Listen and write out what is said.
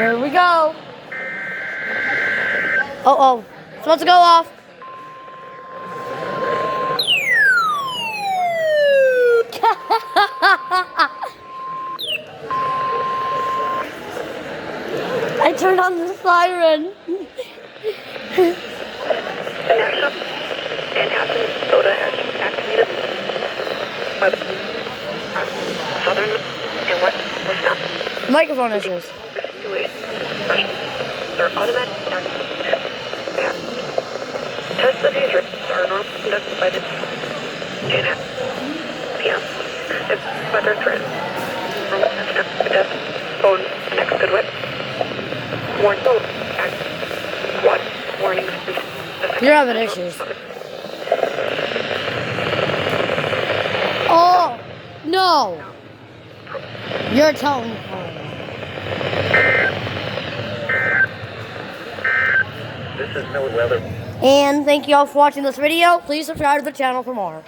Here we go. Oh, it's about to go off. I turned on the siren. And Captain Soda has activated Southern and West Wisconsin. Microphone issues. They're automatic tests of these risks are normally conducted by the 10 p.m. If weather threat from test phone next good whip. Warn both at what warnings. You're having issues. Oh no! You're telling me. This is no weather. And thank you all for watching this video. Please subscribe to the channel for more.